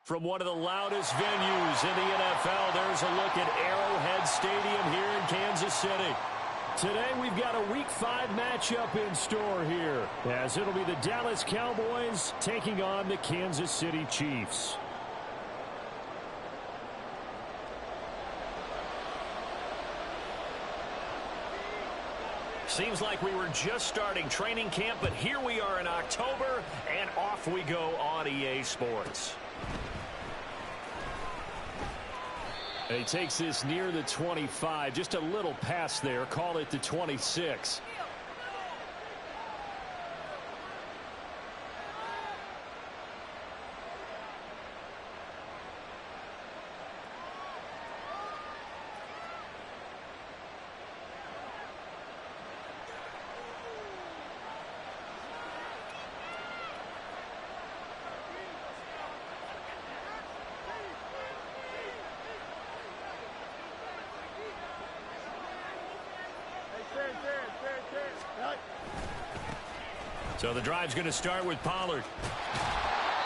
From one of the loudest venues in the NFL, there's a look at Arrowhead Stadium here in Kansas City. Today we've got a Week 5 matchup in store here, as it'll be the Dallas Cowboys taking on the Kansas City Chiefs. Seems like we were just starting training camp, but here we are in October, and off we go on EA Sports. He takes this near the 25, just a little pass there, call it the 26. So the drive's going to start with Pollard.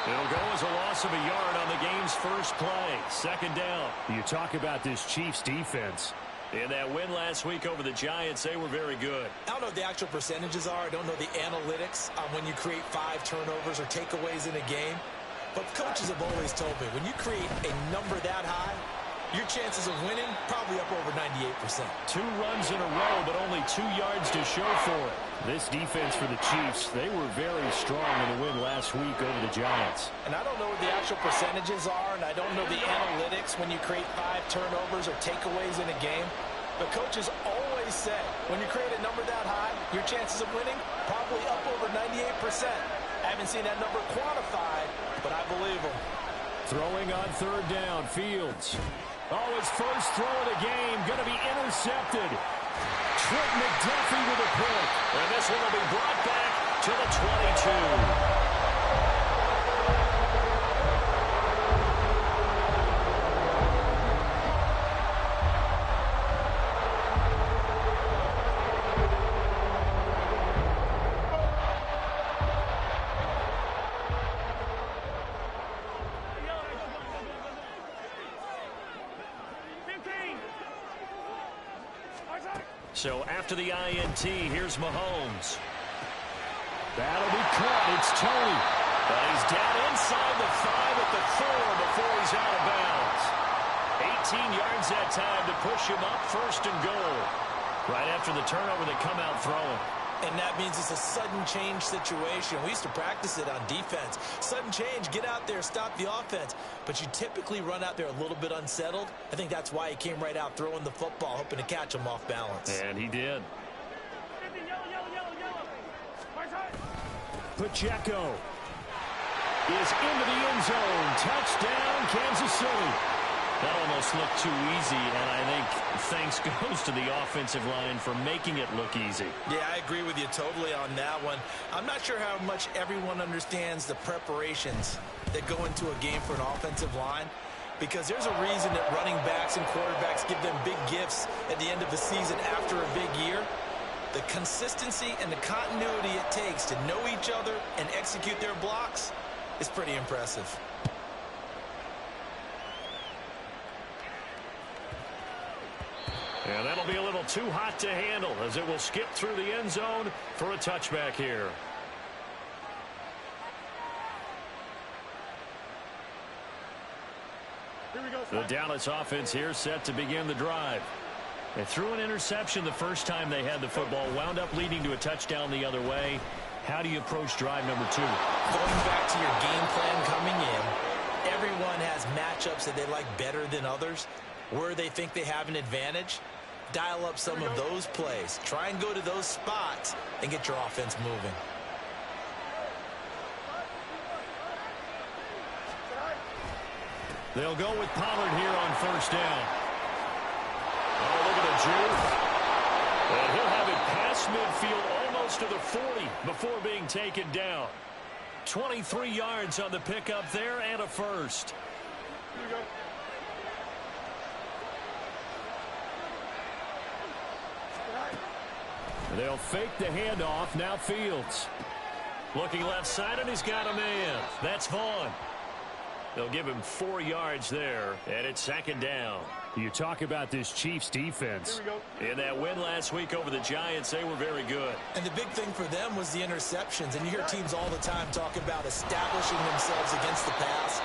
It'll go as a loss of a yard on the game's first play. Second down. You talk about this Chiefs defense. In that win last week over the Giants, they were very good. I don't know what the actual percentages are. I don't know the analytics on when you create 5 turnovers or takeaways in a game. But coaches have always told me, when you create a number that high, your chances of winning probably up over 98%. 2 runs in a row, but only 2 yards to show for it. This defense for the Chiefs, they were very strong in the win last week over the Giants. And I don't know what the actual percentages are, and I don't know the analytics when you create 5 turnovers or takeaways in a game. But coaches always say, when you create a number that high, your chances of winning probably up over 98%. I haven't seen that number quantified, but I believe them. Throwing on third down, Fields. Oh, his first throw of the game, going to be intercepted. Trent McDuffie with a pick. And this one will be brought back to the 22. So after the INT, here's Mahomes. That'll be caught. It's Tony. But he's down inside the 5 at the 4 before he's out of bounds. 18 yards that time to push him up, first and goal. Right after the turnover, they come out throwing. And that means it's a sudden change situation. We used to practice it on defense. Sudden change, get out there, stop the offense. But you typically run out there a little bit unsettled. I think that's why he came right out throwing the football, hoping to catch him off balance. And he did. Pacheco is into the end zone. Touchdown, Kansas City. That almost looked too easy, and I think thanks goes to the offensive line for making it look easy. Yeah, I agree with you totally on that one. I'm not sure how much everyone understands the preparations that go into a game for an offensive line, because there's a reason that running backs and quarterbacks give them big gifts at the end of the season after a big year. The consistency and the continuity it takes to know each other and execute their blocks is pretty impressive. And that'll be a little too hot to handle as it will skip through the end zone for a touchback here. The Dallas offense here set to begin the drive. They threw an interception the first time they had the football, wound up leading to a touchdown the other way. How do you approach drive number 2? Going back to your game plan coming in, everyone has matchups that they like better than others, where they think they have an advantage. Dial up some of those plays. Try and go to those spots and get your offense moving. They'll go with Pollard here on first down. Oh, look at the juke. And he'll have it past midfield almost to the 40 before being taken down. 23 yards on the pickup there and a first. Here we go. They'll fake the handoff. Now Fields. Looking left side, and he's got a man. That's Vaughn. They'll give him 4 yards there, and it's second down. You talk about this Chiefs defense. In that win last week over the Giants, they were very good. And the big thing for them was the interceptions. And you hear teams all the time talk about establishing themselves against the pass,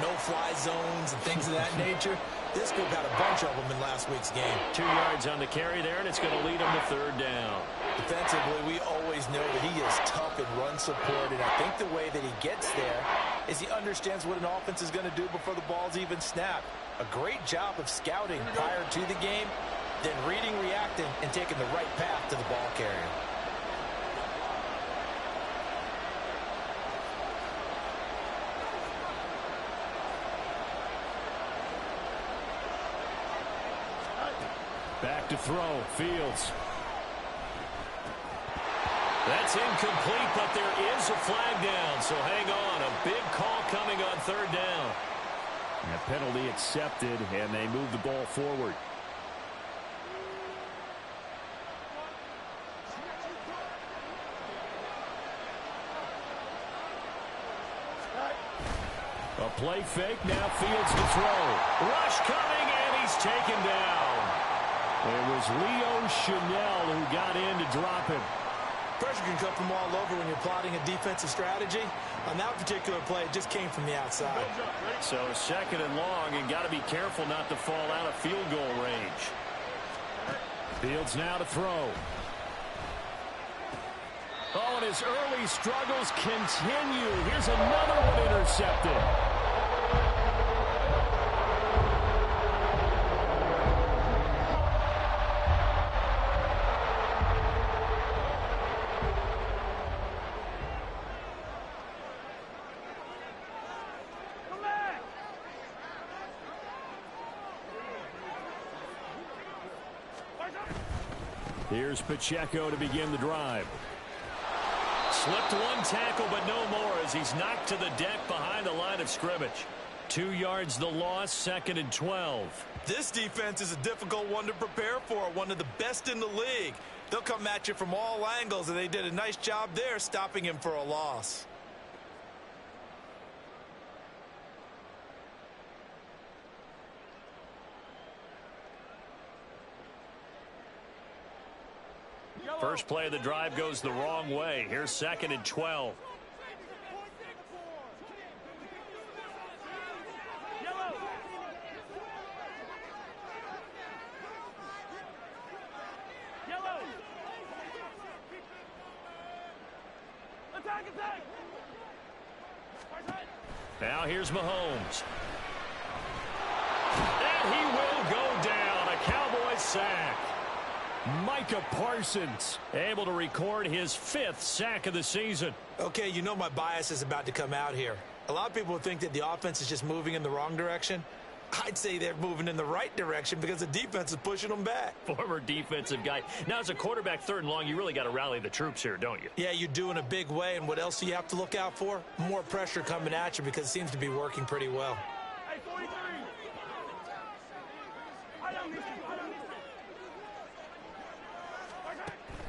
no-fly zones and things of that nature. This group had a bunch of them in last week's game. 2 yards on the carry there, and it's going to lead them to third down. Defensively, we always know that he is tough in run support, and I think the way that he gets there is he understands what an offense is going to do before the ball's even snapped. A great job of scouting prior to the game, then reading, reacting, and taking the right path to the ball carrier. Back to throw, Fields. That's incomplete, but there is a flag down, so hang on. A big call coming on third down. And a penalty accepted, and they move the ball forward. A play fake, now Fields to throw. Rush coming, and he's taken down. It was Leo Chanel who got in to drop him. Pressure can come from all over when you're plotting a defensive strategy. On that particular play, it just came from the outside. So second and long, and got to be careful not to fall out of field goal range. Fields now to throw. Oh, and his early struggles continue. Here's another one intercepted. Here's Pacheco to begin the drive. Slipped one tackle, but no more as he's knocked to the deck behind the line of scrimmage. 2 yards the loss, second and 12. This defense is a difficult one to prepare for, one of the best in the league. They'll come at you from all angles, and they did a nice job there stopping him for a loss. First play of the drive goes the wrong way. Here's second and 12. Now here's Mahomes. And he will go down. A Cowboys sack. Micah Parsons able to record his 5th sack of the season. Okay, you know my bias is about to come out here. A lot of people think that the offense is just moving in the wrong direction. I'd say they're moving in the right direction because the defense is pushing them back. Former defensive guy. Now, as a quarterback, third and long, you really got to rally the troops here, don't you? Yeah, you do in a big way. And what else do you have to look out for? More pressure coming at you because it seems to be working pretty well. Hey, 43.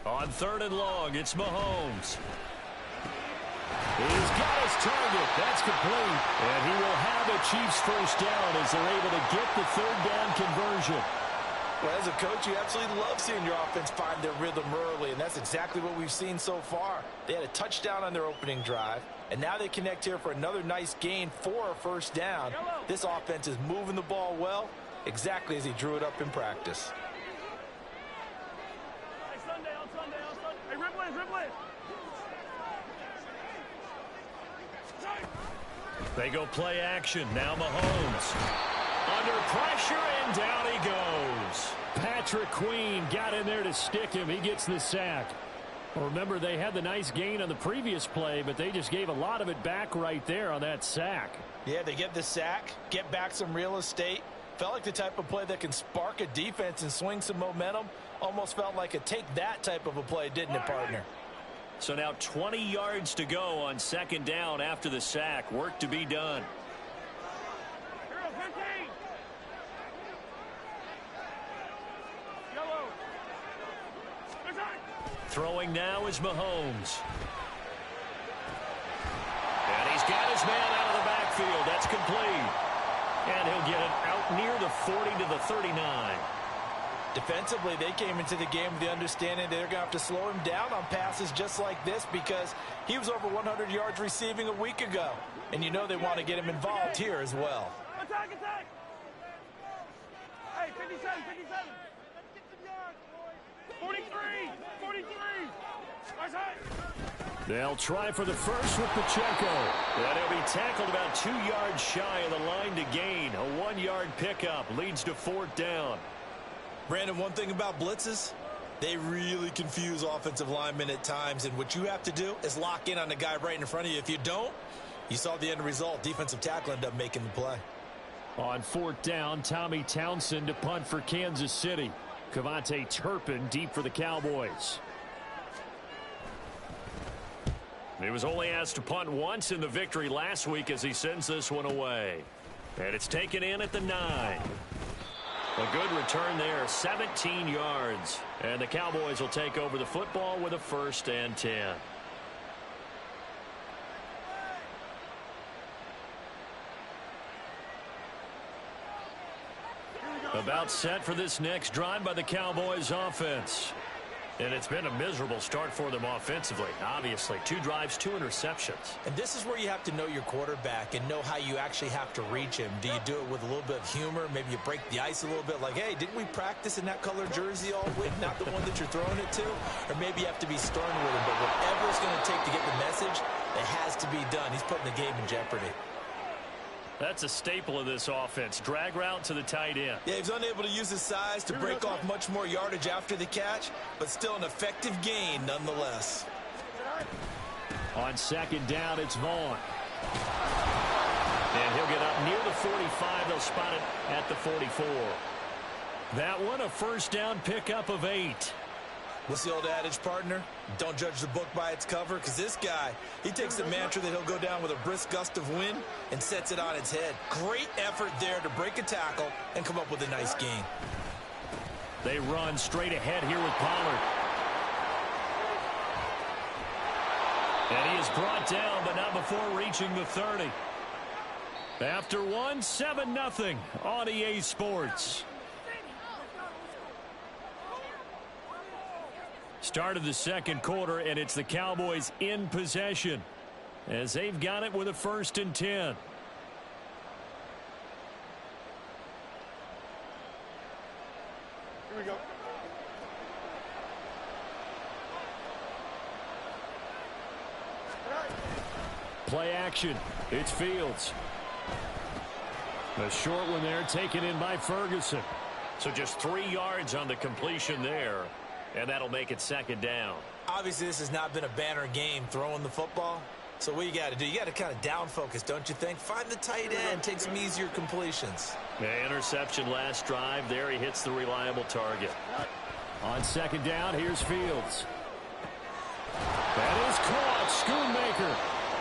On third and long, it's Mahomes. He's got his target. That's complete. And he will have a Chiefs first down as they're able to get the third down conversion. Well, as a coach, you absolutely love seeing your offense find their rhythm early, and that's exactly what we've seen so far. They had a touchdown on their opening drive, and now they connect here for another nice gain for a first down. This offense is moving the ball well, exactly as he drew it up in practice. Hey, dribble it. They go play action. Now Mahomes. Under pressure, and down he goes. Patrick Queen got in there to stick him. He gets the sack. Well, remember, they had the nice gain on the previous play, but they just gave a lot of it back right there on that sack. Yeah, they get the sack, get back some real estate. Felt like the type of play that can spark a defense and swing some momentum. Almost felt like a take that type of a play, didn't it, partner? So now 20 yards to go on second down after the sack. Work to be done. Throwing now is Mahomes. And he's got his man out of the backfield. backfield. That's complete. And he'll get it out near the 40 to the 39. Defensively, they came into the game with the understanding they're going to have to slow him down on passes just like this because he was over 100 yards receiving a week ago. And you know they want to get him involved here as well. Attack, attack! Hey, 57, 57. Let's get some yards, boys. 43, 43. Nice high. They'll try for the first with Pacheco. And he'll be tackled about 2 yards shy of the line to gain. A 1-yard pickup leads to 4th down. Brandon, one thing about blitzes, they really confuse offensive linemen at times, and what you have to do is lock in on the guy right in front of you. If you don't, you saw the end result. Defensive tackle ended up making the play. On 4th down, Tommy Townsend to punt for Kansas City. Kavontae Turpin deep for the Cowboys. He was only asked to punt once in the victory last week as he sends this one away. And it's taken in at the 9. A good return there, 17 yards. And the Cowboys will take over the football with a 1st and 10. About set for this next drive by the Cowboys offense. And it's been a miserable start for them offensively. Obviously, 2 drives, 2 interceptions. And this is where you have to know your quarterback and know how you actually have to reach him. Do you do it with a little bit of humor? Maybe you break the ice a little bit like, hey, didn't we practice in that color jersey all week, not the one that you're throwing it to? Or maybe you have to be stern with him. But whatever it's going to take to get the message, it has to be done. He's putting the game in jeopardy. That's a staple of this offense. Drag route to the tight end. Yeah, he was unable to use his size to break off much more yardage after the catch, but still an effective gain nonetheless. On 2nd down, it's Vaughn. And he'll get up near the 45. They'll spot it at the 44. That one, a 1st down pickup of 8. What's the old adage, partner? Don't judge the book by its cover, because this guy, he takes the mantra that he'll go down with a brisk gust of wind and sets it on its head. Great effort there to break a tackle and come up with a nice gain. They run straight ahead here with Pollard. And he is brought down, but not before reaching the 30. After one, 7-0 on EA Sports. Start of the 2nd quarter, and it's the Cowboys in possession as they've got it with a 1st and 10. Here we go. Play action. It's Fields. A short one there taken in by Ferguson. So just 3 yards on the completion there. And that'll make it 2nd down. Obviously, this has not been a banner game throwing the football. So what you got to do, you got to kind of down focus, don't you think? Find the tight end, take some easier completions. Yeah, interception last drive. There he hits the reliable target. On 2nd down, here's Fields. That is caught. Schoonmaker.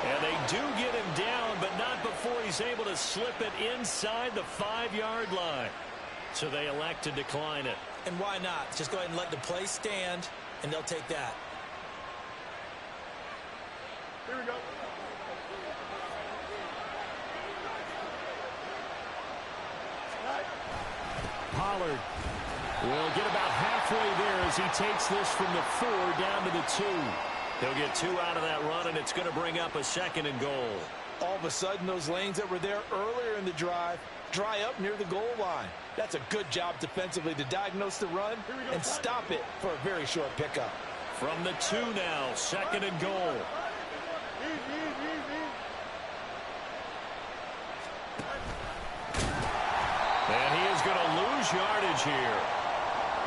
And they do get him down, but not before he's able to slip it inside the 5-yard line. So they elect to decline it. And why not? Just go ahead and let the play stand, and they'll take that. Here we go. Pollard will get about halfway there as he takes this from the 4 down to the 2. He'll get 2 out of that run, and it's going to bring up a 2nd and goal. All of a sudden, those lanes that were there earlier in the drive dry up near the goal line. That's a good job defensively to diagnose the run and stop it for a very short pickup. From the 2 now, 2nd and goal. And he is going to lose yardage here.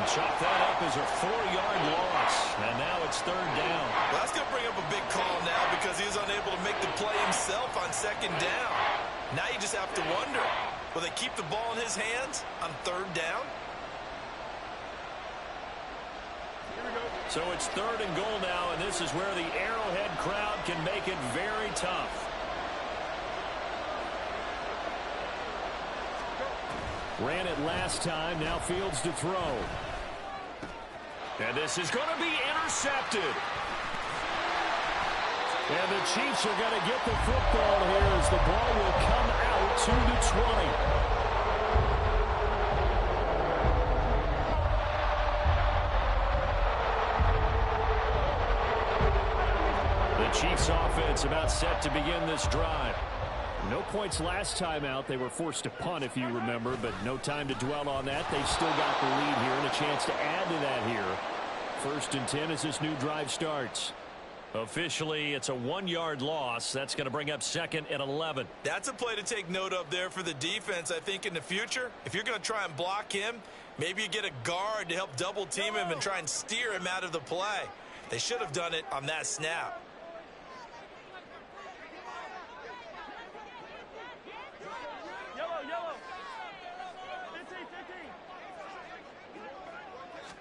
Chop that up as a 4-yard loss. And now it's 3rd down. Well, that's going to bring up a big call now because he was unable to make the play himself on 2nd down. Now you just have to wonder, will they keep the ball in his hands on 3rd down? So it's 3rd and goal now, and this is where the Arrowhead crowd can make it very tough. Ran it last time, now Fields to throw. And this is going to be intercepted. And the Chiefs are going to get the football here as the ball will come out to the 20. The Chiefs offense about set to begin this drive. No points last time out. They were forced to punt, if you remember, but no time to dwell on that. They've still got the lead here and a chance to add to that here. 1st and 10 as this new drive starts. Officially, it's a 1-yard loss. That's going to bring up 2nd and 11. That's a play to take note of there for the defense, I think, in the future. If you're going to try and block him, maybe you get a guard to help double team him and try and steer him out of the play. They should have done it on that snap. Yellow.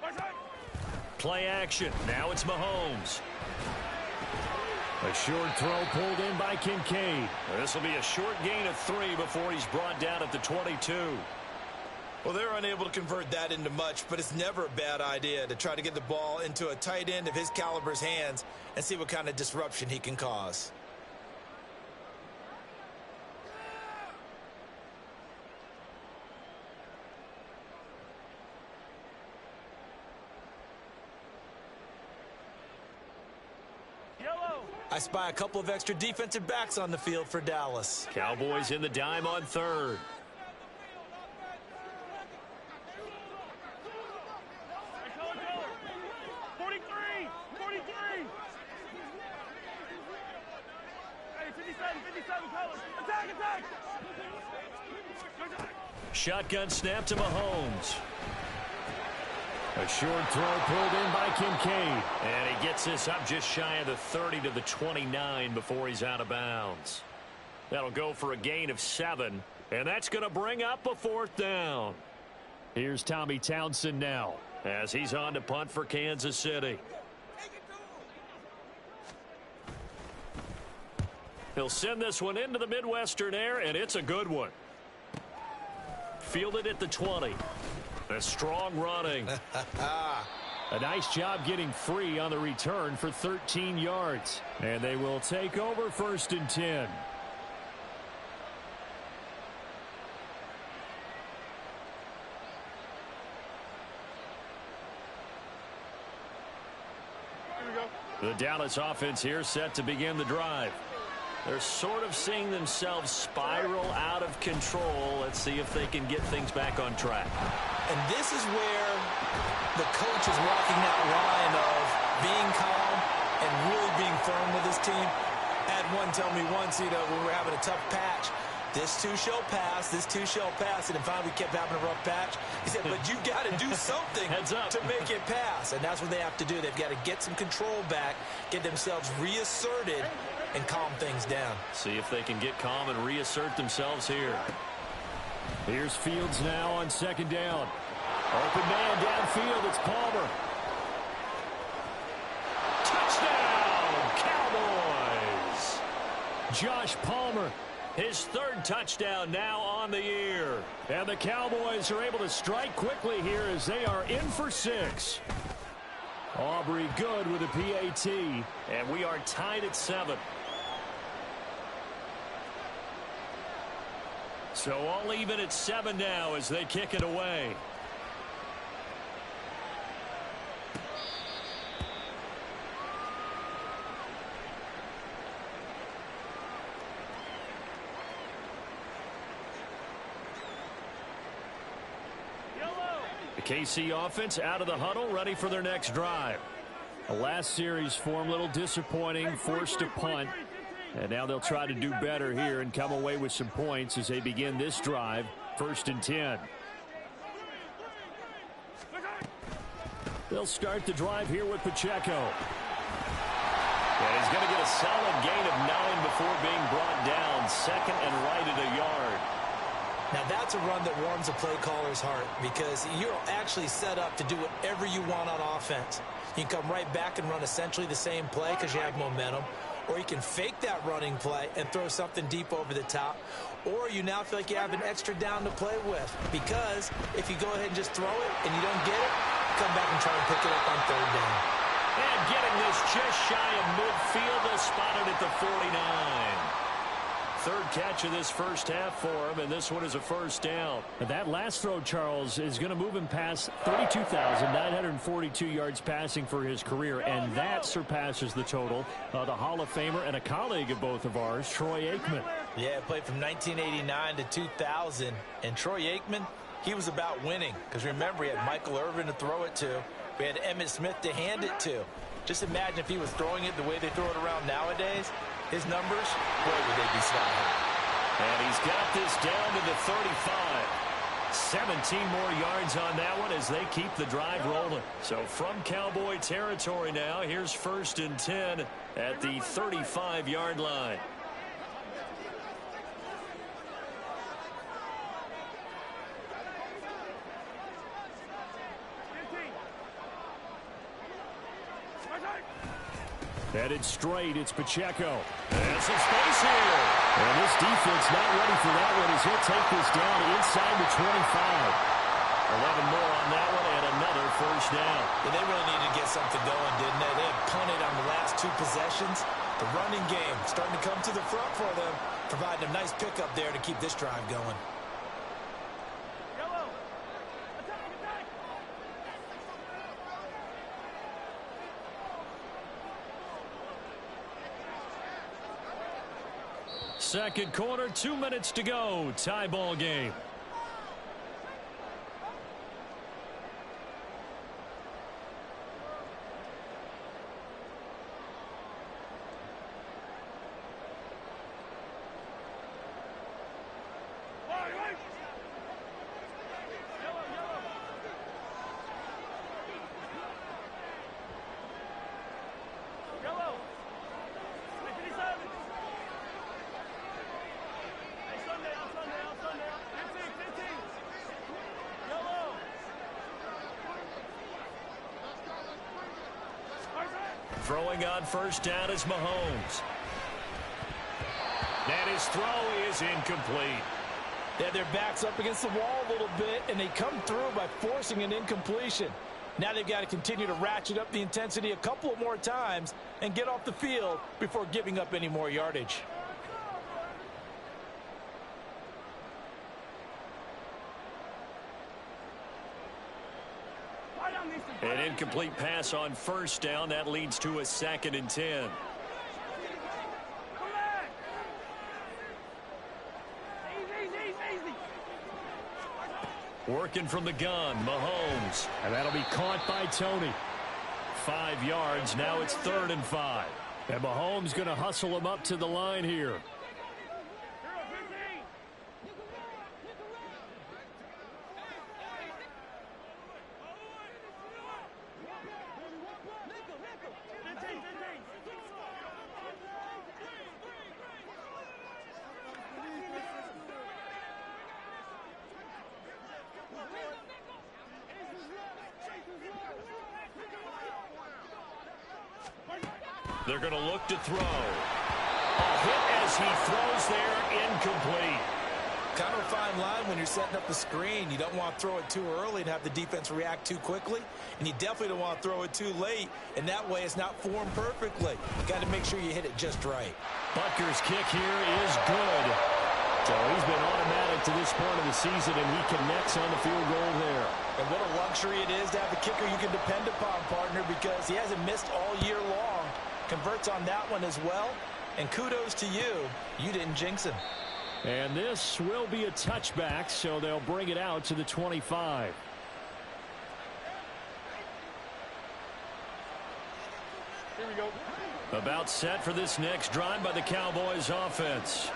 15. Play action. Now it's Mahomes. A short throw pulled in by Kincaid. This will be a short gain of 3 before he's brought down at the 22. Well, they're unable to convert that into much, but it's never a bad idea to try to get the ball into a tight end of his caliber's hands and see what kind of disruption he can cause. I spy a couple of extra defensive backs on the field for Dallas. Cowboys in the dime on 3rd. Shotgun snap to Mahomes. A short throw pulled in by Kincaid. And he gets this up just shy of the 30 to the 29 before he's out of bounds. That'll go for a gain of 7. And that's going to bring up a 4th down. Here's Tommy Townsend now as he's on to punt for Kansas City. He'll send this one into the Midwestern air, and it's a good one. Fielded at the 20. A strong running. A nice job getting free on the return for 13 yards. And they will take over 1st and 10. Here we go. The Dallas offense here set to begin the drive. They're sort of seeing themselves spiral out of control. Let's see if they can get things back on track. And this is where the coach is walking that line of being calm and really being firm with his team. I had one tell me once, when we were having a tough patch, this too shall pass, this too shall pass. And then finally we kept having a rough patch. He said, but you've got to do something to make it pass. And that's what they have to do. They've got to get some control back, get themselves reasserted, and calm things down. See if they can get calm and reassert themselves here. Here's Fields now on 2nd down. Open man downfield. It's Palmer. Touchdown, Cowboys. Josh Palmer, his 3rd touchdown now on the year. And the Cowboys are able to strike quickly here as they are in for 6. Aubrey good with a PAT. And we are tied at 7. So all even at 7 now as they kick it away. The KC offense out of the huddle, ready for their next drive. The last series form, a little disappointing, forced to punt. And now they'll try to do better here and come away with some points as they begin this drive, 1st and 10. They'll start the drive here with Pacheco. And he's going to get a solid gain of 9 before being brought down, 2nd and right at a yard. Now that's a run that warms a play caller's heart because you're actually set up to do whatever you want on offense. You can come right back and run essentially the same play because you have momentum. Or you can fake that running play and throw something deep over the top. Or you now feel like you have an extra down to play with. Because if you go ahead and just throw it and you don't get it, come back and try and pick it up on 3rd down. And getting this just shy of midfield, they'll spot it at the 49. Third catch of this first half for him, and this one is a first down. And that last throw, Charles, is going to move him past 32,942 yards passing for his career, and that surpasses the total of the Hall of Famer and a colleague of both of ours, Troy Aikman. Yeah, played from 1989 to 2000, and Troy Aikman, he was about winning, because remember, he had Michael Irvin to throw it to. We had Emmitt Smith to hand it to. Just imagine if he was throwing it the way they throw it around nowadays. His numbers, boy, would they be sky high. And he's got this down to the 35. 17 more yards on that one as they keep the drive rolling. So from Cowboy territory now, here's 1st and 10 at the 35-yard line. Headed straight, it's Pacheco. There's some space here. And this defense not ready for that one as he'll take this down inside the 25. 11 more on that one and another first down. Yeah, they really needed to get something going, didn't they? They had punted on the last 2 possessions. The running game starting to come to the front for them, providing a nice pickup there to keep this drive going. Second quarter, 2 minutes to go. Tie ball game. Throwing on first down is Mahomes. And his throw is incomplete. Yeah, their backs up against the wall a little bit, and they come through by forcing an incompletion. Now they've got to continue to ratchet up the intensity a couple of more times and get off the field before giving up any more yardage. An incomplete pass on first down. That leads to a 2nd and 10. Working from the gun, Mahomes. And that'll be caught by Tony. 5 yards. Now it's 3rd and 5. And Mahomes going to hustle him up to the line here. They're going to look to throw. A hit as he throws there, incomplete. Kind of a fine line when you're setting up the screen. You don't want to throw it too early and have the defense react too quickly. And you definitely don't want to throw it too late. And that way it's not formed perfectly. You got to make sure you hit it just right. Butker's kick here is good. So he's been automatic to this point of the season, and he connects on the field goal there. And what a luxury it is to have a kicker you can depend upon, partner, because he hasn't missed all year long. Converts on that one as well. And kudos to you. You didn't jinx him. And this will be a touchback, so they'll bring it out to the 25. Here we go. About set for this next drive by the Cowboys offense.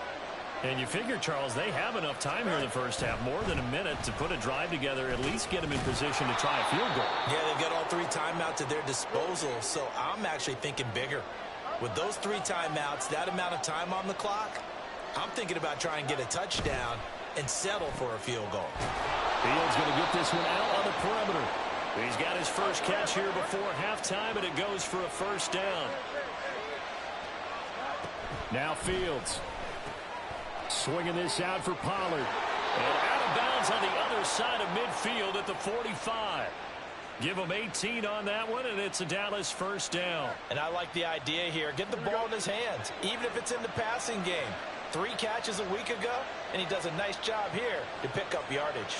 And you figure, Charles, they have enough time here in the first half, more than a minute, to put a drive together, at least get them in position to try a field goal. Yeah, they've got all 3 timeouts at their disposal, so I'm actually thinking bigger. With those 3 timeouts, that amount of time on the clock, I'm thinking about trying to get a touchdown and settle for a field goal. Fields going to get this one out on the perimeter. He's got his first catch here before halftime, and it goes for a first down. Now Fields. Swinging this out for Pollard. And out of bounds on the other side of midfield at the 45. Give them 18 on that one, and it's a Dallas first down. And I like the idea here. Get the ball in his hands, even if it's in the passing game. 3 catches a week ago, and he does a nice job here to pick up yardage.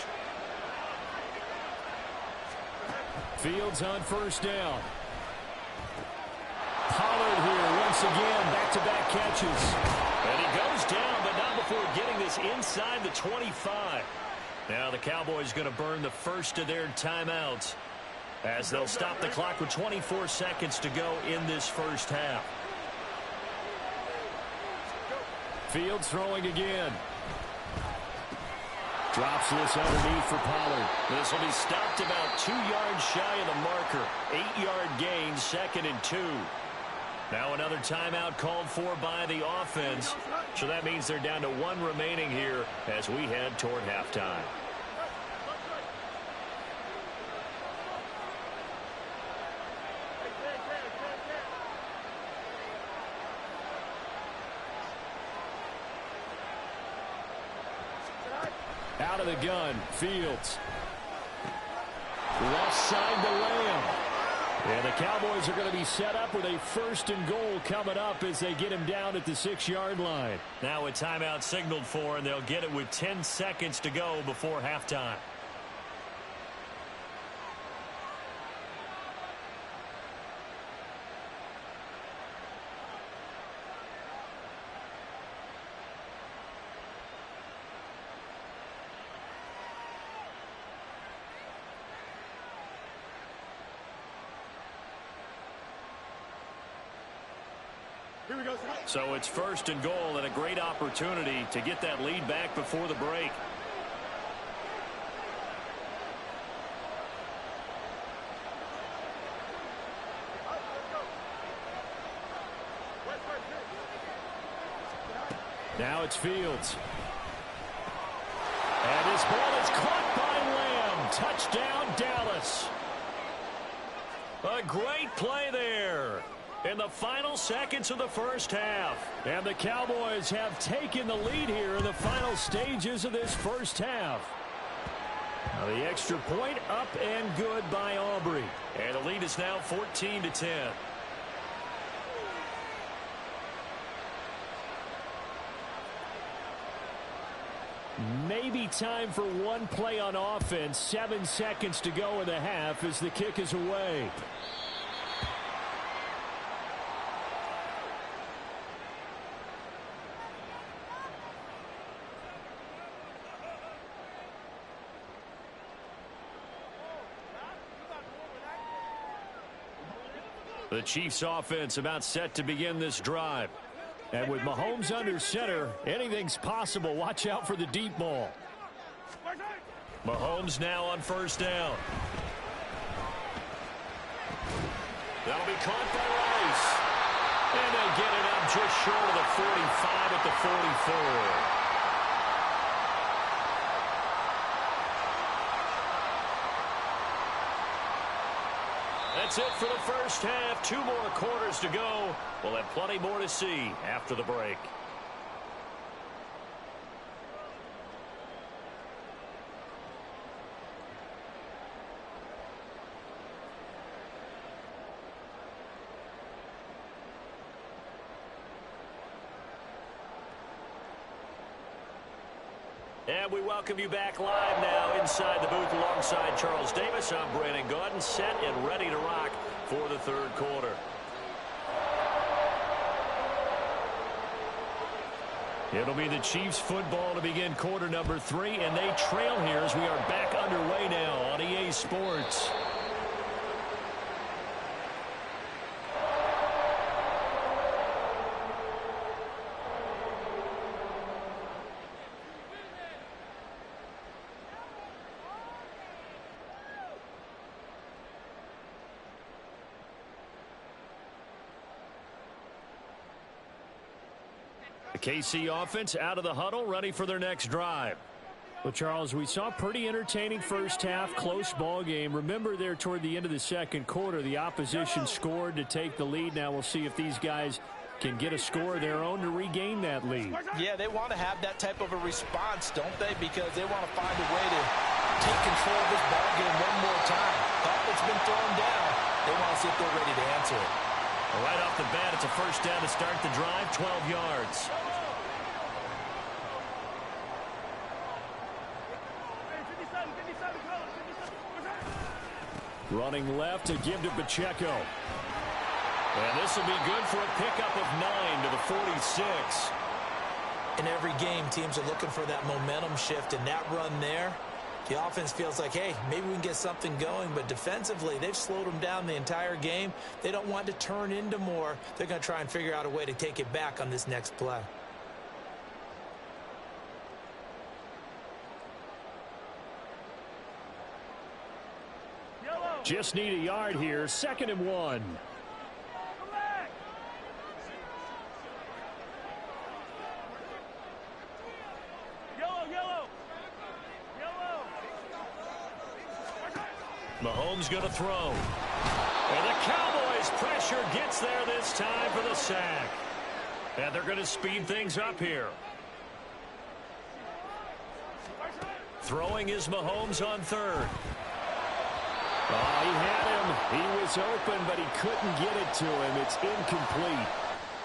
Fields on first down. Pollard here once again, back-to-back catches. And he goes down, but not before getting this inside the 25. Now the Cowboys going to burn the first of their timeouts as they'll stop the clock with 24 seconds to go in this first half. Fields throwing again. Drops this underneath for Pollard. This will be stopped about 2 yards shy of the marker. 8-yard gain, 2nd and 2. Now another timeout called for by the offense. So that means they're down to 1 remaining here as we head toward halftime. Out of the gun, Fields. Left side to Lamb. And the Cowboys are going to be set up with a 1st and goal coming up as they get him down at the 6-yard line. Now a timeout signaled for, and they'll get it with 10 seconds to go before halftime. So it's 1st and goal and a great opportunity to get that lead back before the break. Now it's Fields. And this ball is caught by Lamb. Touchdown, Dallas. A great play there in the final seconds of the first half. And the Cowboys have taken the lead here in the final stages of this first half. Now the extra point up and good by Aubrey. And the lead is now 14-10. Maybe time for one play on offense. 7 seconds to go in the half as the kick is away. The Chiefs offense about set to begin this drive. And with Mahomes under center, anything's possible. Watch out for the deep ball. Mahomes now on first down. That'll be caught by Rice. And they get it up just short of the 45 at the 44. That's it for the first half. 2 more quarters to go. We'll have plenty more to see after the break. And we welcome you back live now inside the booth alongside Charles Davis. I'm Brandon Gaudin, set and ready to rock for the third quarter. It'll be the Chiefs football to begin quarter number 3, and they trail here as we are back underway now on EA Sports. The KC offense out of the huddle, ready for their next drive. Well, Charles, we saw a pretty entertaining first half, close ball game. Remember there toward the end of the second quarter, the opposition scored to take the lead. Now we'll see if these guys can get a score of their own to regain that lead. Yeah, they want to have that type of a response, don't they? Because they want to find a way to take control of this ball game one more time. Carpet's been thrown down. They want to see if they're ready to answer it. Well, right off the bat, it's a first down to start the drive, 12 yards. Running left to give to Pacheco. And this will be good for a pickup of 9 to the 46. In every game, teams are looking for that momentum shift, and that run there, the offense feels like, hey, maybe we can get something going, but defensively, they've slowed them down the entire game. They don't want to turn into more. They're going to try and figure out a way to take it back on this next play. Just need a yard here. 2nd and 1. Mahomes going to throw. And the Cowboys pressure gets there this time for the sack. And they're going to speed things up here. Throwing is Mahomes on 3rd. Oh, he had him. He was open, but he couldn't get it to him. It's incomplete.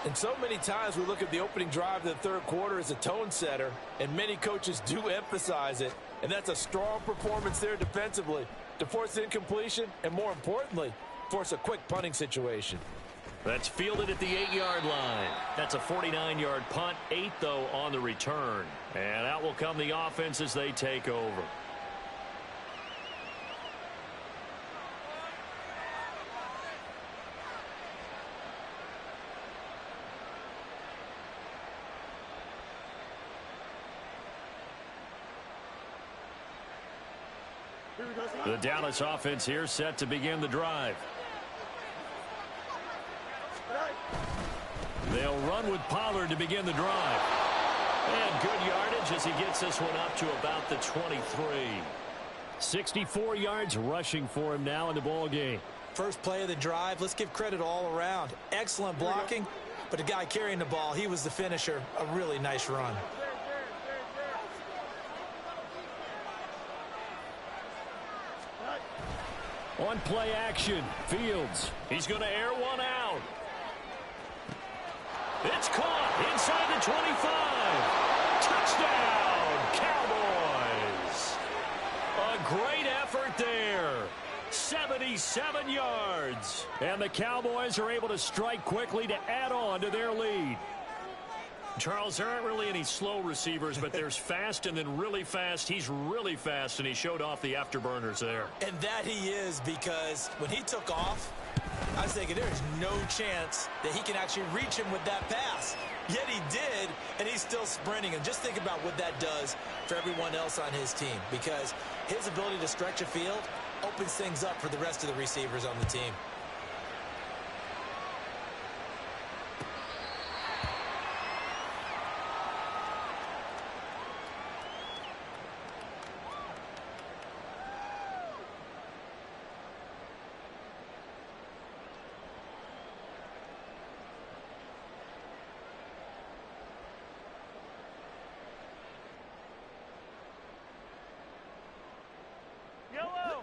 And so many times we look at the opening drive of the third quarter as a tone setter, and many coaches do emphasize it. And that's a strong performance there defensively to force incompletion and, more importantly, force a quick punting situation. That's fielded at the 8-yard line. That's a 49-yard punt, 8, though, on the return. And out will come the offense as they take over. The Dallas offense here set to begin the drive. They'll run with Pollard to begin the drive. And good yardage as he gets this one up to about the 23. 64 yards rushing for him now in the ball game. First play of the drive, let's give credit all around. Excellent blocking, but the guy carrying the ball, he was the finisher. A really nice run. On play action, Fields. He's going to air one out. It's caught inside the 25. Touchdown, Cowboys. A great effort there. 77 yards. And the Cowboys are able to strike quickly to add on to their lead. Charles, there aren't really any slow receivers, but there's fast and then really fast. He's really fast, and he showed off the afterburners there. And that he is, because when he took off, I was thinking there's no chance that he can actually reach him with that pass. Yet he did, and he's still sprinting. And just think about what that does for everyone else on his team, because his ability to stretch a field opens things up for the rest of the receivers on the team.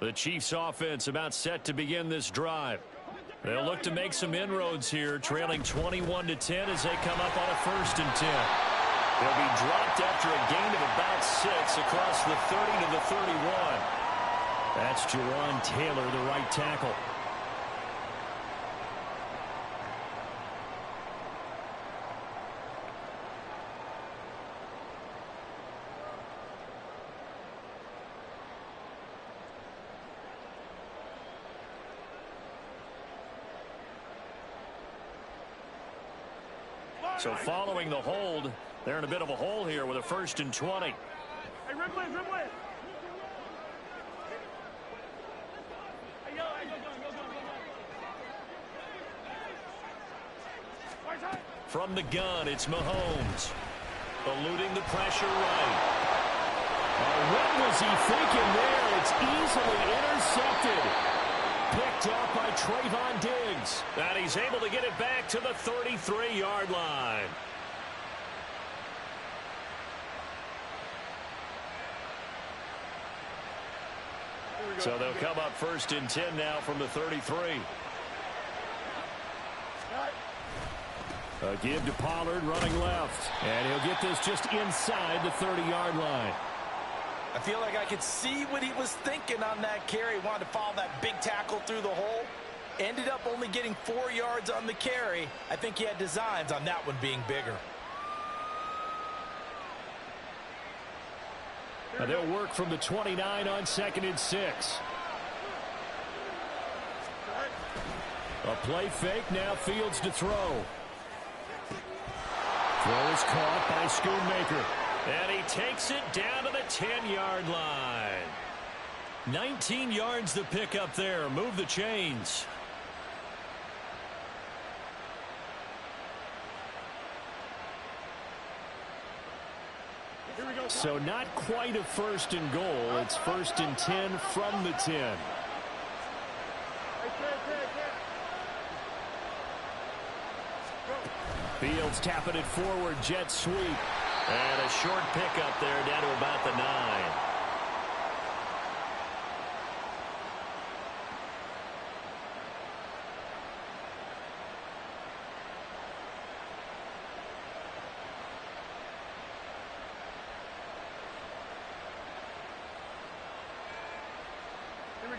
The Chiefs offense about set to begin this drive. They'll look to make some inroads here, trailing 21-10 as they come up on a 1st and 10. They'll be dropped after a gain of about 6 across the 30 to the 31. That's Jawan Taylor, the right tackle. So following the hold, they're in a bit of a hole here with a 1st and 20. Hey, Ripley. Hey, go. From the gun, it's Mahomes. Eluding the pressure right. What was he thinking there? It's easily intercepted. Picked up by Trayvon Diggs. And he's able to get it back to the 33-yard line. So they'll come up 1st and 10 now from the 33. A give to Pollard running left. And he'll get this just inside the 30-yard line. I feel like I could see what he was thinking on that carry. He wanted to follow that big tackle through the hole. Ended up only getting 4 yards on the carry. I think he had designs on that one being bigger. Now they'll work from the 29 on 2nd and 6. A play fake, now Fields to throw. Throw is caught by Schoonmaker. And he takes it down to the 10-yard line. 19 yards to pick up there. Move the chains. So not quite a 1st and goal. It's 1st and 10 from the 10. Fields tapping it forward, jet sweep. And a short pickup there down to about the 9.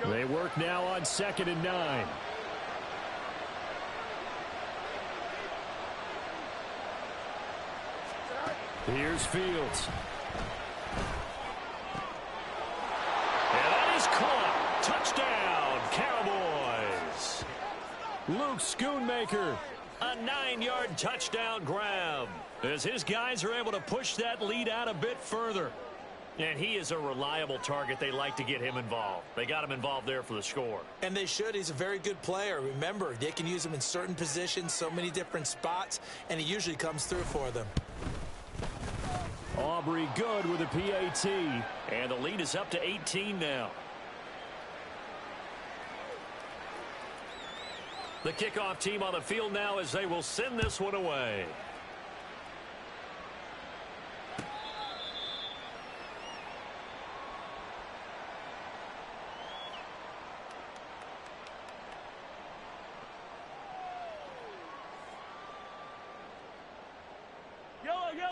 They work now on 2nd and 9. Here's Fields. And that is caught. Touchdown, Cowboys. Luke Schoonmaker. A 9-yard touchdown grab as his guys are able to push that lead out a bit further. And he is a reliable target. They like to get him involved. They got him involved there for the score. And they should. He's a very good player. Remember, they can use him in certain positions, so many different spots, and he usually comes through for them. Aubrey good with a PAT. And the lead is up to 18 now. The kickoff team on the field now as they will send this one away.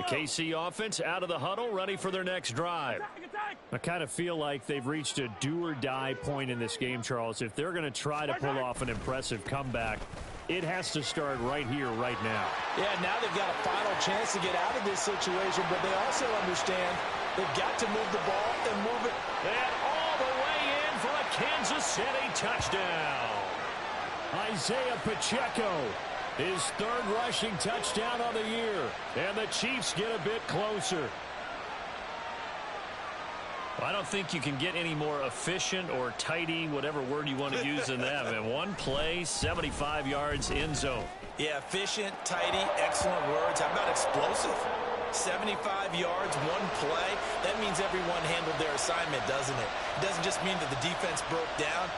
The KC offense out of the huddle, ready for their next drive. I kind of feel like they've reached a do-or-die point in this game, Charles. If they're going to try to pull off an impressive comeback, it has to start right here, right now. Yeah, now they've got a final chance to get out of this situation, but they also understand they've got to move the ball and move it. And all the way in for a Kansas City touchdown. Isaiah Pacheco. His 3rd rushing touchdown of the year. And the Chiefs get a bit closer. Well, I don't think you can get any more efficient or tidy, whatever word you want to use in that. And one play, 75 yards in zone. Yeah, efficient, tidy, excellent words. How about explosive? 75 yards, one play. That means everyone handled their assignment, doesn't it? It doesn't just mean that the defense broke down.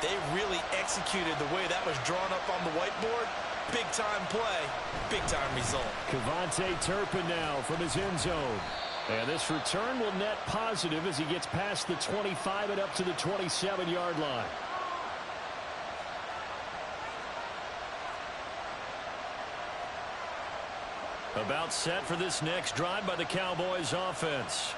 They really executed the way that was drawn up on the whiteboard. Big-time play, big-time result. Kevontae Turpin now from his end zone. And this return will net positive as he gets past the 25 and up to the 27-yard line. About set for this next drive by the Cowboys offense.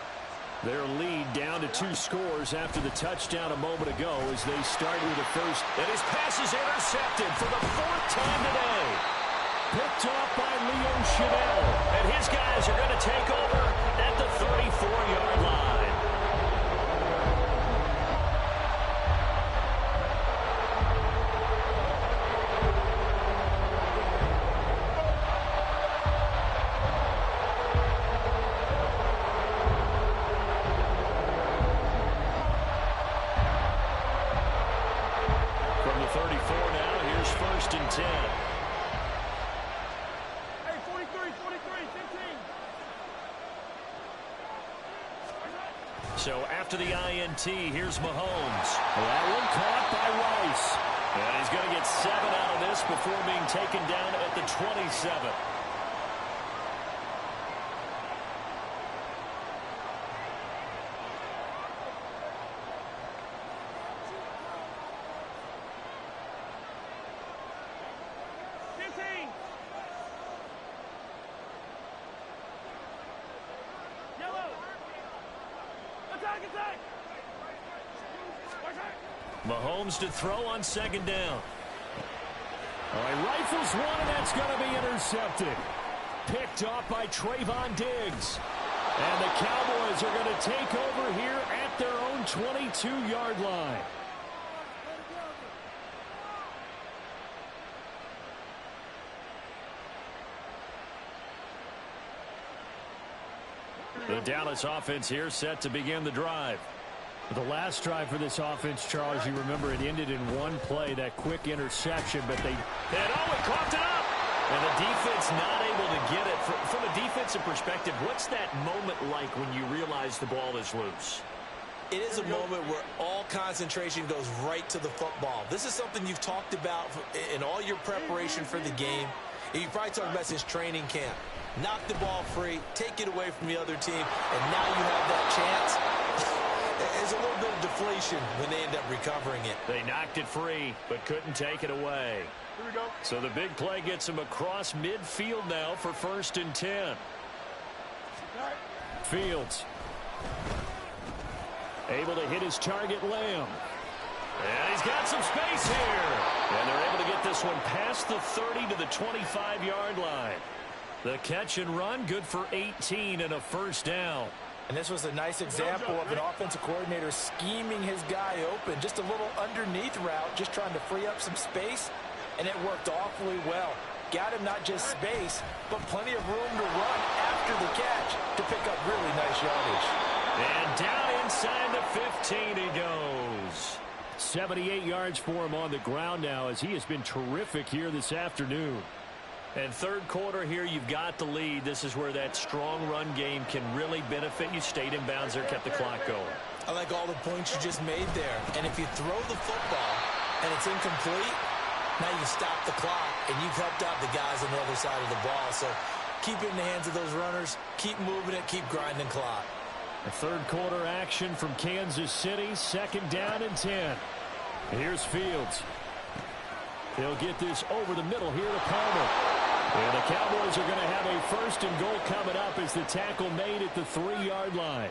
Their lead down to 2 scores after the touchdown a moment ago as they start with the first. And his pass is intercepted for the 4th time today. Picked off by Leo Chanel. And his guys are going to take over at the 34-yard line. From the 34 now, here's 1st and 10. Hey, 43, 15. So after the INT, here's Mahomes. That one caught by Rice. And he's going to get 7 out of this before being taken down at the 27. Mahomes to throw on second down. All right, rifles one, and that's going to be intercepted. Picked off by Trayvon Diggs. And the Cowboys are going to take over here at their own 22-yard line. The Dallas offense here set to begin the drive. The last drive for this offense, Charles, you remember it ended in one play, that quick interception, but they... And it coughed it up! And the defense not able to get it. From a defensive perspective, what's that moment like when you realize the ball is loose? It is a moment where all concentration goes right to the football. This is something you've talked about in all your preparation for the game. And you probably talked about since training camp. Knock the ball free, take it away from the other team, and now you have that chance. There's a little bit of deflation when they end up recovering it. They knocked it free, but couldn't take it away. Here we go. So the big play gets him across midfield now for 1st and 10. Fields able to hit his target, Lamb. And he's got some space here. And they're able to get this one past the 30 to the 25-yard line. The catch and run, good for 18 and a 1st down. And this was a nice example of an offensive coordinator scheming his guy open. Just a little underneath route, just trying to free up some space. And it worked awfully well. Got him not just space, but plenty of room to run after the catch to pick up really nice yardage. And down inside the 15 he goes. 78 yards for him on the ground now, as he has been terrific here this afternoon. And third quarter here, you've got the lead. This is where that strong run game can really benefit you. Stayed in bounds there, kept the clock going. I like all the points you just made there. And if you throw the football and it's incomplete, now you stop the clock and you've helped out the guys on the other side of the ball. So keep it in the hands of those runners. Keep moving it. Keep grinding clock. A third quarter action from Kansas City. 2nd down and 10. Here's Fields. He'll get this over the middle here to Palmer. And the Cowboys are going to have a 1st and goal coming up as the tackle made at the 3-yard line.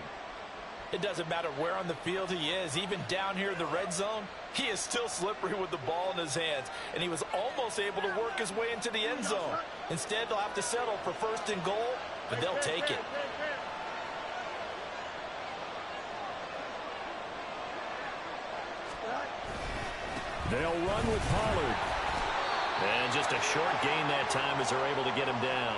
It doesn't matter where on the field he is. Even down here in the red zone, he is still slippery with the ball in his hands. And he was almost able to work his way into the end zone. Instead, they'll have to settle for 1st and goal, but they'll take it. They'll run with Pollard. And just a short gain that time as they're able to get him down.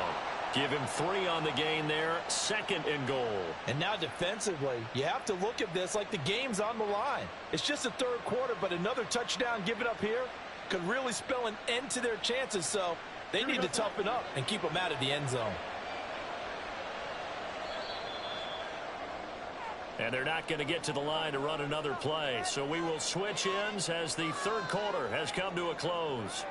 Give him 3 on the gain there. 2nd and goal. And now defensively, you have to look at this like the game's on the line. It's just the third quarter, but another touchdown given up here could really spell an end to their chances. So they need to toughen up and keep them out of the end zone. And they're not going to get to the line to run another play. So we will switch ends as the third quarter has come to a close.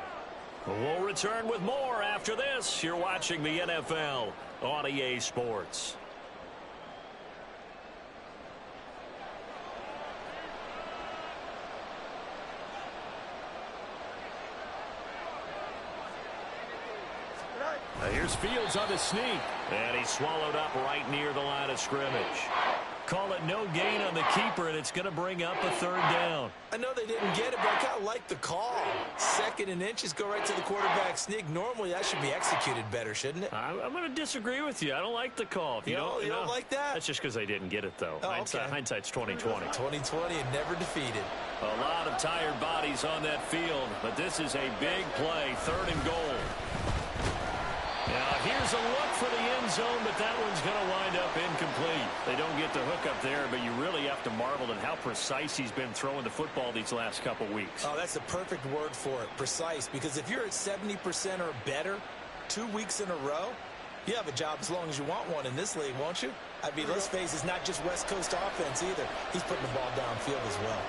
We'll return with more after this. You're watching the NFL on EA Sports. Here's Fields on the sneak. And he's swallowed up right near the line of scrimmage. Call it no gain on the keeper, and it's going to bring up a 3rd down. I know they didn't get it, but I kind of like the call. 2nd and inches, go right to the quarterback sneak. Normally, that should be executed better, shouldn't it? I'm going to disagree with you. I don't like the call. You don't like that? That's just because they didn't get it, though. Oh, okay. Hindsight's 20/20. 2020 and never defeated. A lot of tired bodies on that field, but this is a big play. 3rd and goal. Now, here's a look for the end zone, but that one's going to wind up incomplete. They don't get the hook up there, but you really have to marvel at how precise he's been throwing the football these last couple weeks. Oh, that's the perfect word for it, precise, because if you're at 70% or better 2 weeks in a row, you have a job as long as you want one in this league, won't you? I mean, let's face it, it's not just West Coast offense either. He's putting the ball downfield as well.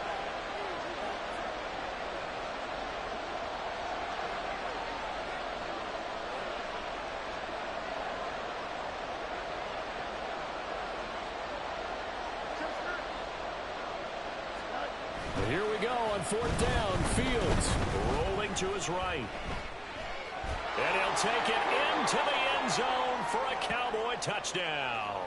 Here we go on 4th down. Fields rolling to his right. And he'll take it into the end zone for a Cowboy touchdown.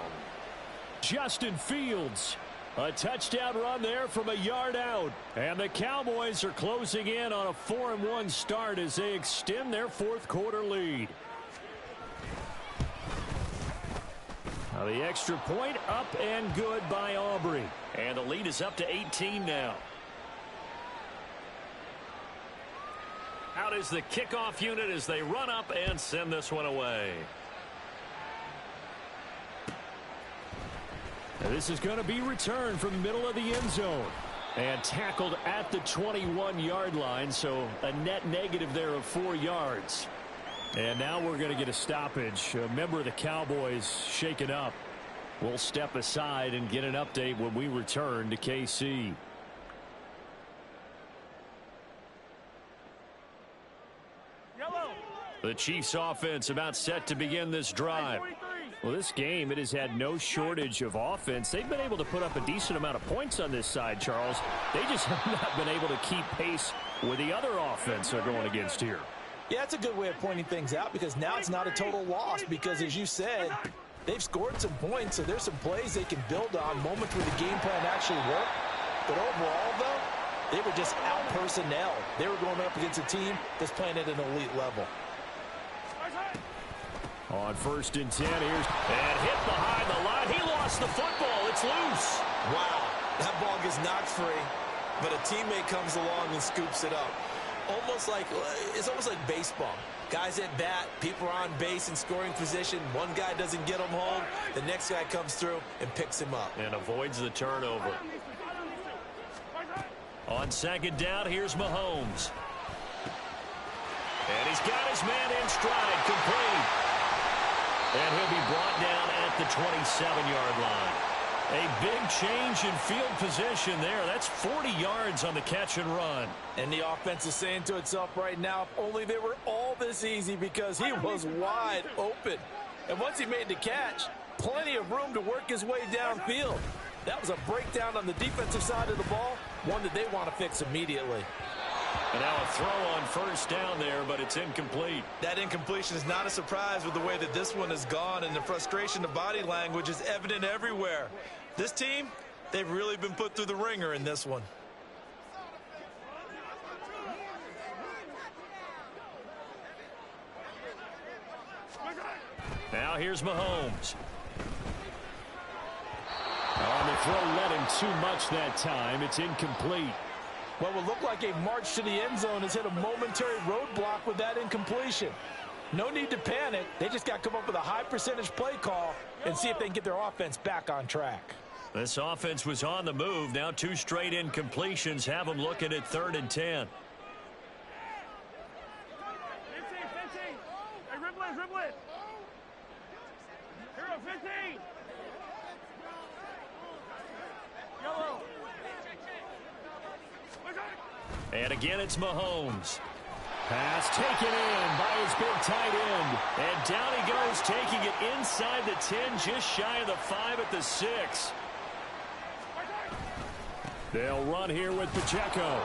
Justin Fields A touchdown run there from a yard out. And the Cowboys are closing in on a 4-1 start as they extend their fourth quarter lead. Now the extra point up and good by Aubrey. And the lead is up to 18 now. Out is the kickoff unit as they run up and send this one away. Now this is going to be returned from the middle of the end zone. And tackled at the 21-yard line, so a net negative there of 4 yards. And now we're going to get a stoppage. A member of the Cowboys shaken up. We'll step aside and get an update when we return to KC. The Chiefs offense about set to begin this drive. Well, this game, it has had no shortage of offense. They've been able to put up a decent amount of points on this side, Charles. They just have not been able to keep pace with the other offense they're going against here. Yeah, it's a good way of pointing things out because now it's not a total loss because, as you said, they've scored some points, so there's some plays they can build on, moments where the game plan actually worked. But overall, though, they were just out-personnel. They were going up against a team that's playing at an elite level. On 1st and 10, here's and hit behind the line. He lost the football. It's loose. Wow, that ball gets knocked free, but a teammate comes along and scoops it up. It's almost like baseball. Guys at bat, people are on base in scoring position. One guy doesn't get him home. The next guy comes through and picks him up. And avoids the turnover. On 2nd down, here's Mahomes. And he's got his man in stride, complete. And he'll be brought down at the 27-yard line. A big change in field position there. That's 40 yards on the catch and run. And the offense is saying to itself right now, if only they were all this easy because he was wide open. And once he made the catch, plenty of room to work his way downfield. That was a breakdown on the defensive side of the ball, one that they want to fix immediately. And now a throw on 1st down there, but it's incomplete. That incompletion is not a surprise with the way that this one has gone, and the frustration of body language is evident everywhere. This team, they've really been put through the ringer in this one. Now here's Mahomes. On the throw, led him too much that time. It's incomplete. What will look like a march to the end zone has hit a momentary roadblock with that incompletion. No need to panic. They just got to come up with a high percentage play call and see if they can get their offense back on track. This offense was on the move. Now 2 straight incompletions have them looking at 3rd and 10. 15. Hey, dribble it. Hero, 15. Yellow. And again, it's Mahomes. Pass taken in by his big tight end. And down he goes, taking it inside the 10, just shy of the 5 at the 6. They'll run here with Pacheco.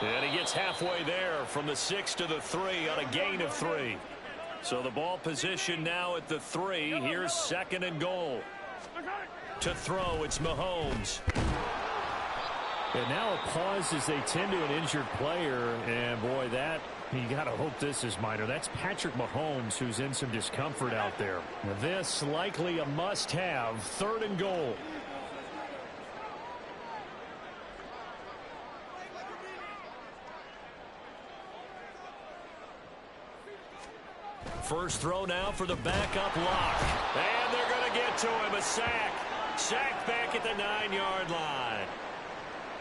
And he gets halfway there from the 6 to the 3 on a gain of 3. So the ball position now at the 3. Here's 2nd and goal. To throw, it's Mahomes. And now a pause as they tend to an injured player. And, boy, you got to hope this is minor. That's Patrick Mahomes, who's in some discomfort out there. This likely a must-have. 3rd and goal. First throw now for the backup lock. And they're going to get to him. A sack. Sacked back at the 9-yard line.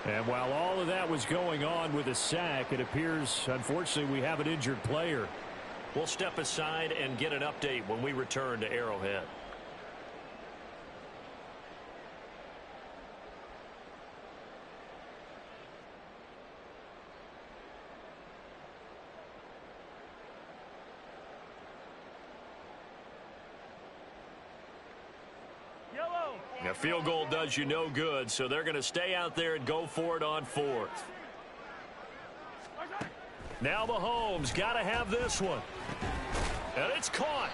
And while all of that was going on with a sack, it appears, unfortunately, we have an injured player. We'll step aside and get an update when we return to Arrowhead. A field goal does you no good, so they're going to stay out there and go for it on 4th. Now Mahomes got to have this one. And it's caught.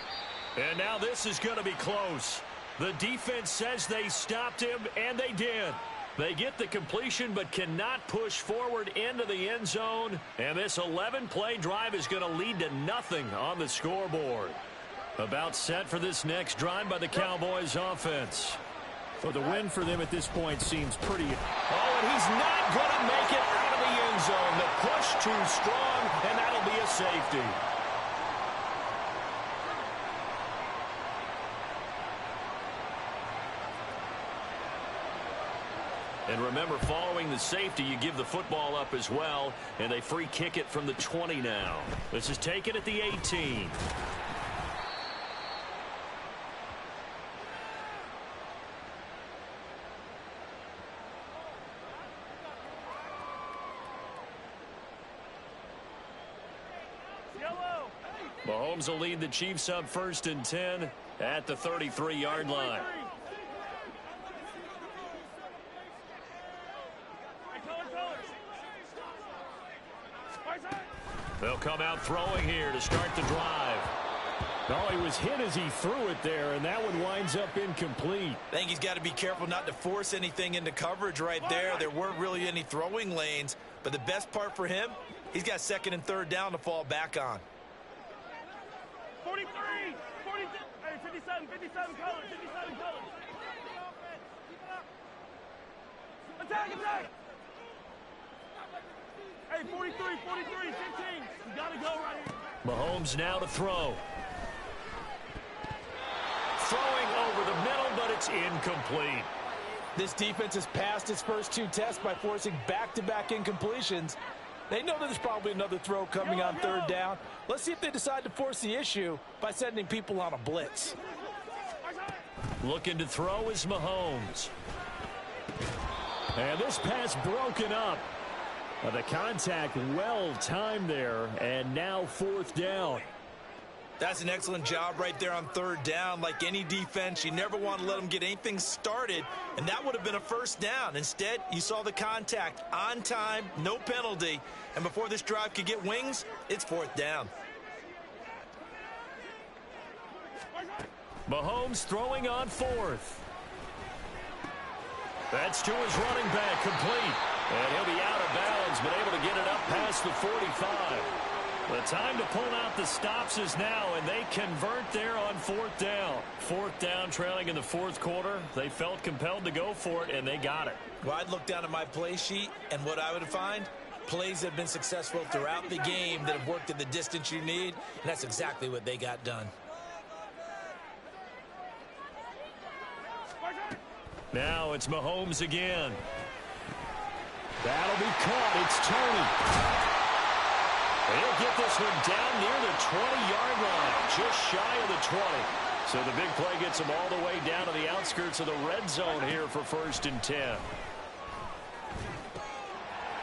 And now this is going to be close. The defense says they stopped him, and they did. They get the completion but cannot push forward into the end zone. And this 11-play drive is going to lead to nothing on the scoreboard. About set for this next drive by the Cowboys offense. Well, the win for them at this point seems pretty... Oh, and he's not going to make it out of the end zone. The push too strong, and that'll be a safety. And remember, following the safety, you give the football up as well, and they free kick it from the 20 now. This is taken at the 18. Mahomes will lead the Chiefs up 1st and 10 at the 33-yard line. They'll come out throwing here to start the drive. Oh, he was hit as he threw it there, and that one winds up incomplete. I think he's got to be careful not to force anything into coverage right there. There weren't really any throwing lanes, but the best part for him, he's got 2nd and 3rd down to fall back on. 43, 42, hey, 57 colors, 57 colors. Attack! Hey, 43, 15. You gotta go right here. Mahomes now to throw. Throwing over the middle, but it's incomplete. This defense has passed its first 2 tests by forcing back-to-back incompletions. They know there's probably another throw coming on 3rd down. Let's see if they decide to force the issue by sending people on a blitz. Looking to throw is Mahomes. And this pass broken up. The contact well timed there, and now 4th down. That's an excellent job right there on 3rd down. Like any defense, you never want to let them get anything started, and that would have been a 1st down. Instead, you saw the contact on time, no penalty, and before this drive could get wings, it's 4th down. Mahomes throwing on 4th. That's to his running back, complete. And he'll be out of bounds, but able to get it up past the 45. The time to pull out the stops is now, and they convert there on 4th down. 4th down, trailing in the 4th quarter. They felt compelled to go for it, and they got it. Well, I'd look down at my play sheet, and what I would find, plays have been successful throughout the game that have worked at the distance you need, and that's exactly what they got done. Now it's Mahomes again. That'll be caught. It's Tony. He'll get this one down near the 20-yard line, just shy of the 20. So the big play gets him all the way down to the outskirts of the red zone here for 1st and 10.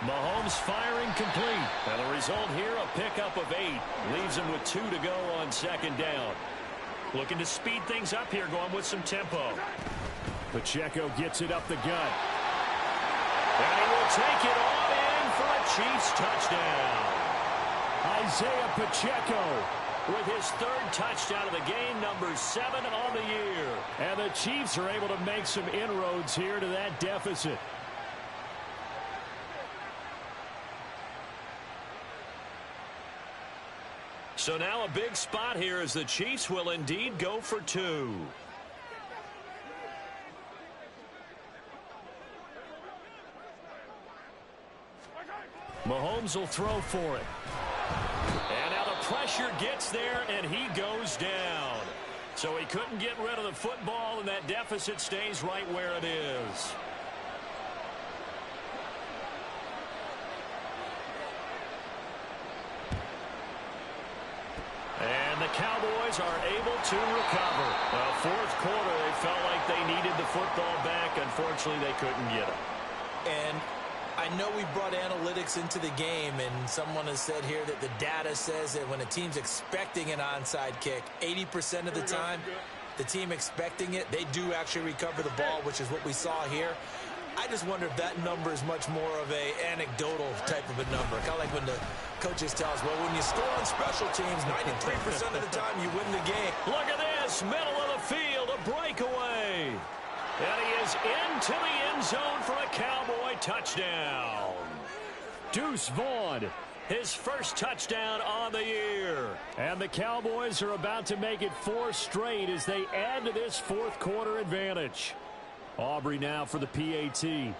Mahomes firing complete. And the result here, a pickup of 8. Leaves him with 2 to go on 2nd down. Looking to speed things up here, going with some tempo. Pacheco gets it up the gut. And he will take it on in for a Chiefs touchdown. Isaiah Pacheco with his 3rd touchdown of the game, number 7 on the year. And the Chiefs are able to make some inroads here to that deficit. So now a big spot here as the Chiefs will indeed go for 2. Mahomes will throw for it. And now the pressure gets there, and he goes down. So he couldn't get rid of the football, and that deficit stays right where it is. And the Cowboys are able to recover. 4th quarter, they felt like they needed the football back. Unfortunately, they couldn't get it. And I know we brought analytics into the game, and someone has said here that the data says that when a team's expecting an onside kick, 80% of the time, the team expecting it, they do actually recover the ball, which is what we saw here. I just wonder if that number is much more of a anecdotal type of a number. Kind of like when the coaches tell us, well, when you score on special teams, 93% of the time you win the game. Look at this, middle of the field, a breakaway. And he is goes into the end zone for a Cowboy touchdown. Deuce Vaughn, his first touchdown on the year. And the Cowboys are about to make it 4 straight as they add to this fourth quarter advantage. Aubrey now for the PAT. And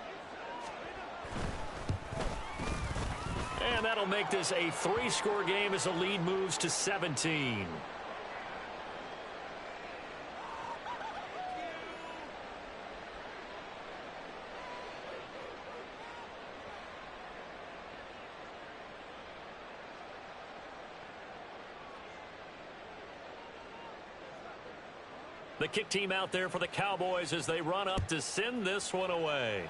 that'll make this a 3-score game as the lead moves to 17. The kick team out there for the Cowboys as they run up to send this one away.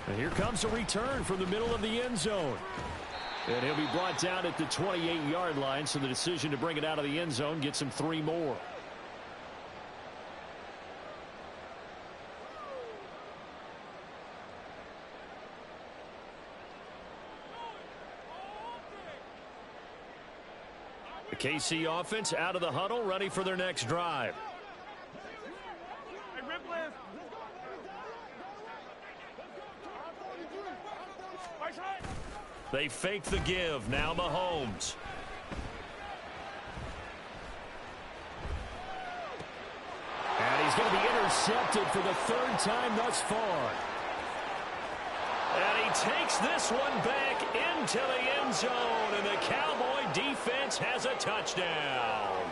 And here comes a return from the middle of the end zone. And he'll be brought down at the 28-yard line, so the decision to bring it out of the end zone gets him 3 more. The KC offense out of the huddle, ready for their next drive. They fake the give. Now Mahomes. And he's going to be intercepted for the 3rd time thus far. And he takes this one back into the end zone, and the Cowboy defense has a touchdown.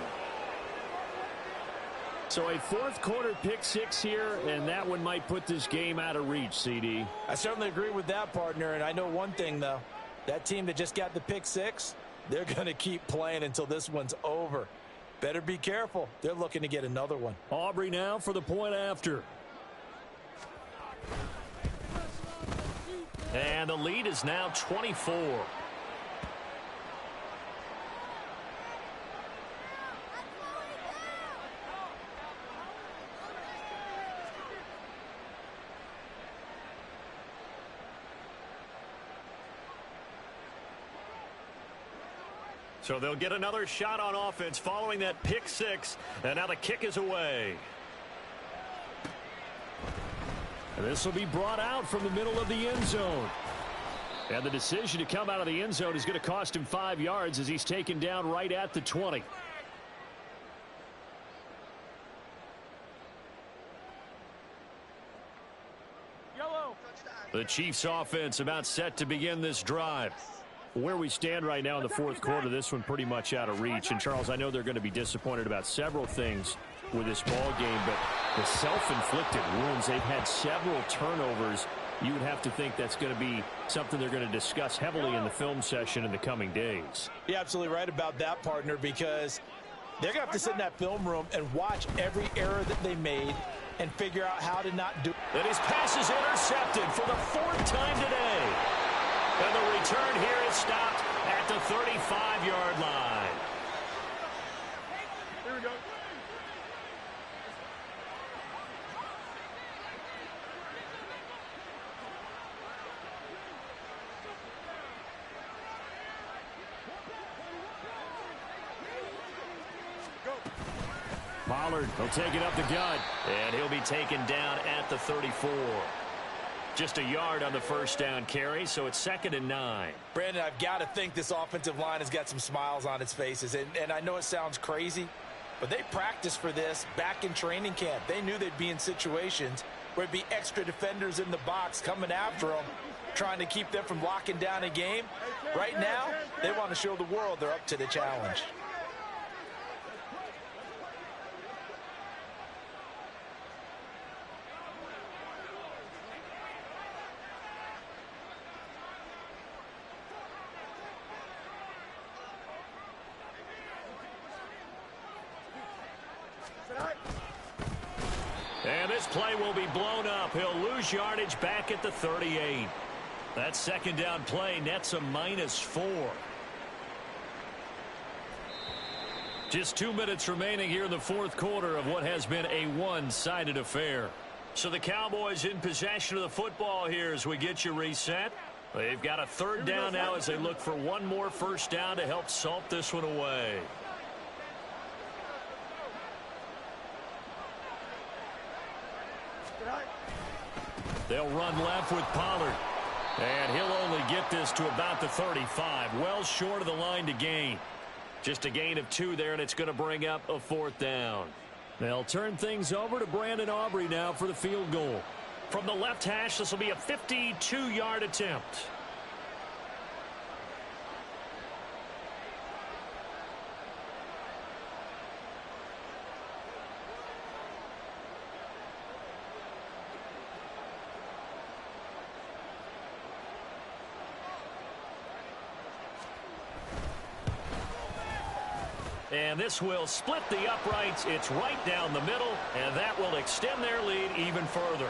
So a fourth quarter pick 6 here, and that one might put this game out of reach, CD. I certainly agree with that, partner, and I know one thing, though. That team that just got the pick 6, they're going to keep playing until this one's over. Better be careful. They're looking to get another one. Aubrey now for the point after. And the lead is now 24. So they'll get another shot on offense following that pick 6. And now the kick is away. And this will be brought out from the middle of the end zone. And the decision to come out of the end zone is going to cost him 5 yards as he's taken down right at the 20. The Chiefs offense about set to begin this drive. Where we stand right now in the fourth quarter, this one pretty much out of reach. And, Charles, I know they're going to be disappointed about several things with this ball game, but the self-inflicted wounds, they've had several turnovers. You would have to think that's going to be something they're going to discuss heavily in the film session in the coming days. You're absolutely right about that, partner, because they're going to have to sit in that film room and watch every error that they made and figure out how to not do it. And his pass is intercepted for the 4th time today. And the return here is stopped at the 35-yard line. Here we go. Pollard will take it up the gut. And he'll be taken down at the 34. Just a yard on the first down carry, so it's 2nd and 9. Brandon, I've got to think this offensive line has got some smiles on its faces. And I know it sounds crazy, but they practiced for this back in training camp. They knew they'd be in situations where it'd be extra defenders in the box coming after them, trying to keep them from locking down a game. Right now, they want to show the world they're up to the challenge. And this play will be blown up. He'll lose yardage back at the 38. That second down play nets a -4. Just 2 minutes remaining here in the fourth quarter of what has been a one-sided affair. So the Cowboys in possession of the football here as we get you reset. They've got a 3rd down now as they look for one more first down to help salt this one away. They'll run left with Pollard. And he'll only get this to about the 35. Well short of the line to gain. Just a gain of 2 there, and it's going to bring up a 4th down. They'll turn things over to Brandon Aubrey now for the field goal. From the left hash, this will be a 52-yard attempt. And this will split the uprights. It's right down the middle, and that will extend their lead even further.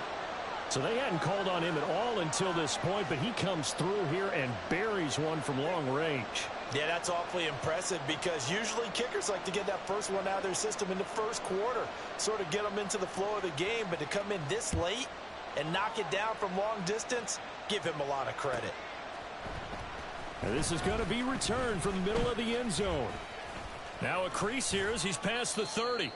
So they hadn't called on him at all until this point, but he comes through here and buries one from long range. Yeah, that's awfully impressive because usually kickers like to get that first one out of their system in the first quarter, sort of get them into the flow of the game, but to come in this late and knock it down from long distance, give him a lot of credit. And this is going to be returned from the middle of the end zone. Now a crease here as he's past the 30.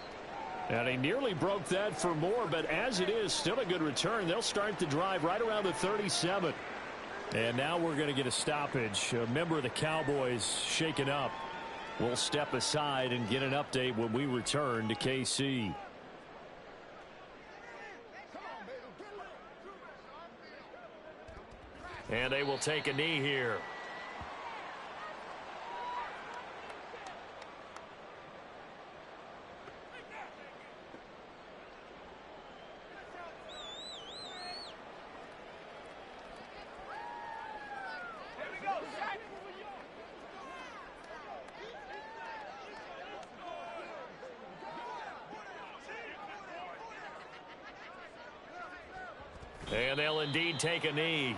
And he nearly broke that for more, but as it is, still a good return. They'll start the drive right around the 37. And now we're going to get a stoppage. A member of the Cowboys shaken up. We'll step aside and get an update when we return to KC. And they will take a knee here. And they'll indeed take a knee.